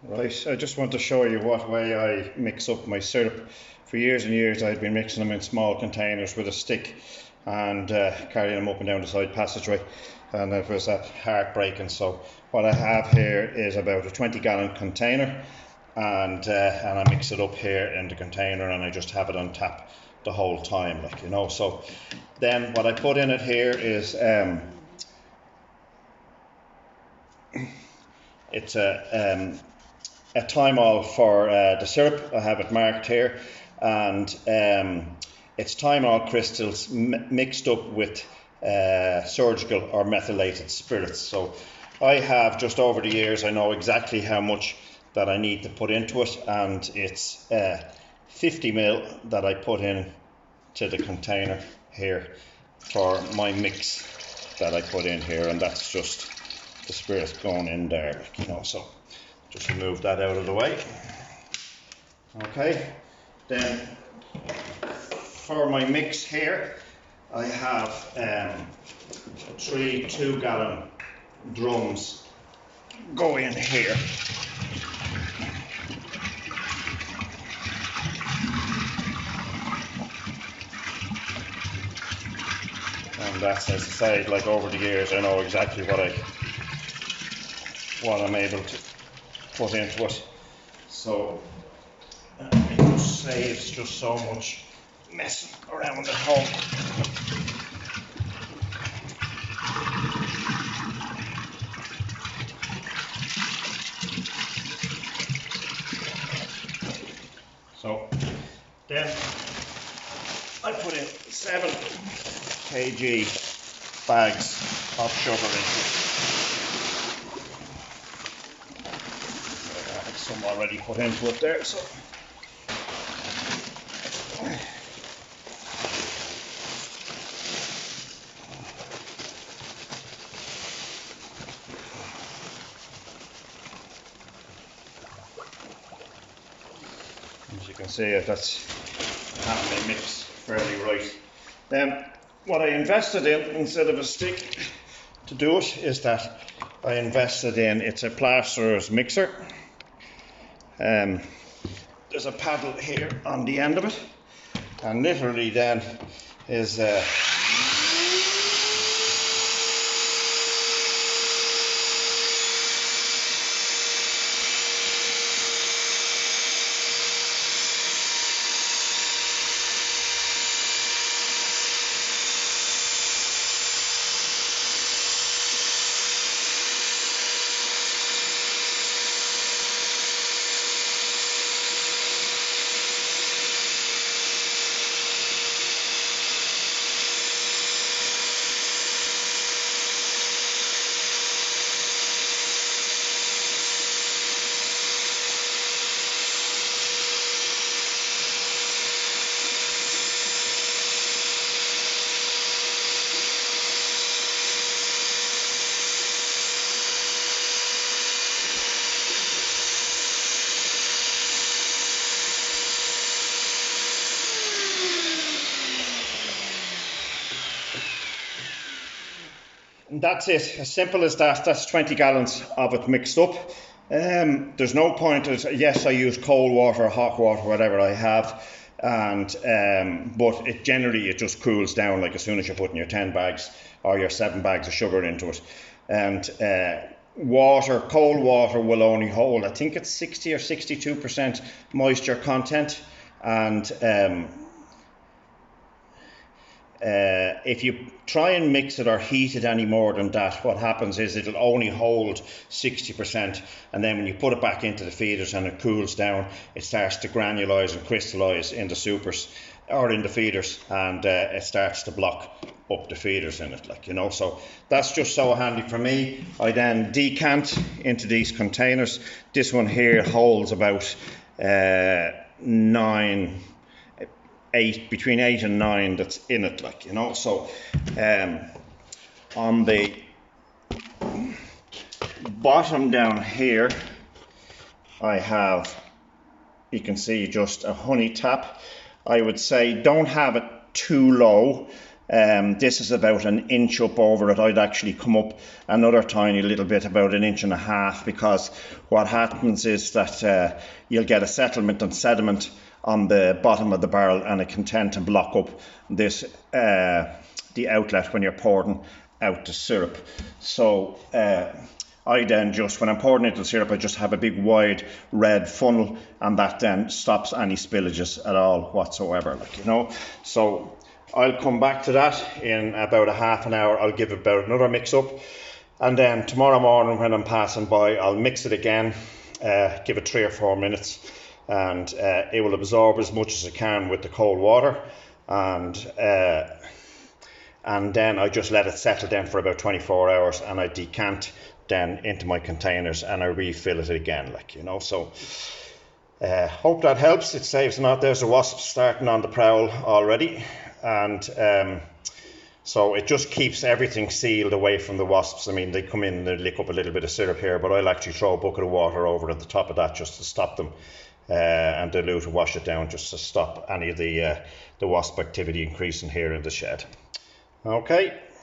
Right, I just want to show you what way I mix up my syrup. For years and years I've been mixing them in small containers with a stick and carrying them up and down the side passageway, and it was heartbreaking. So what I have here is about a 20-gallon container, and I mix it up here in the container, and I just have it on tap the whole time, like, you know. So then what I put in it here is it's a thymol for the syrup. I have it marked here, and it's thymol crystals mixed up with surgical or methylated spirits. So I have, just over the years, I know exactly how much that I need to put into it, and it's 50 ml that I put in to the container here for my mix that I put in here, and that's just the spirit going in there, you know. So just remove that out of the way. Okay, then for my mix here, I have 3 2-gallon drums go in here. And that's, as I say, like, over the years I know exactly what I'm able to put into it. So it just saves just so much messing around at home. So then I put in 7 kg bags of sugar into it. I have some already put into it there, so as you can see, that's having a mix fairly right. Then what I invested in, instead of a stick to do it, is that I invested in, it's a plasterer's mixer. There's a paddle here on the end of it, and literally then is that's it, as simple as that. That's 20 gallons of it mixed up. There's no point, yes, I use cold water, hot water, whatever I have, and but it generally, it just cools down, like, as soon as you put in your 10 bags or your 7 bags of sugar into it. And water, cold water, will only hold, I think it's 60 or 62% moisture content, and if you try and mix it or heat it any more than that, what happens is it'll only hold 60%, and then when you put it back into the feeders and it cools down, it starts to granulise and crystallise in the supers or in the feeders, and it starts to block up the feeders in it, like, you know. So that's just so handy for me. I then decant into these containers. This one here holds about between 8 and 9 that's in it, like, you know. So on the bottom down here I have, you can see, just a honey tap. I would say don't have it too low, This is about an inch up over it. I'd actually come up another tiny little bit, about 1.5 inches, because what happens is that you'll get a settlement and sediment on the bottom of the barrel, and it can tend to block up this the outlet when you're pouring out the syrup. So I then just, when I'm pouring into the syrup, I just have a big wide red funnel, and that then stops any spillages at all whatsoever, like, you know. So I'll come back to that in about a half an hour. I'll give it about another mix up, and then tomorrow morning when I'm passing by, I'll mix it again, give it 3 or 4 minutes, and it will absorb as much as it can with the cold water, and then I just let it settle down for about 24 hours, and I decant then into my containers and I refill it again, like, you know. So hope that helps. It saves not. There's a wasp starting on the prowl already, and so it just keeps everything sealed away from the wasps. I mean, they come in and they lick up a little bit of syrup here, but I'll actually throw a bucket of water over at the top of that just to stop them, and dilute and wash it down just to stop any of the wasp activity increasing here in the shed. Okay.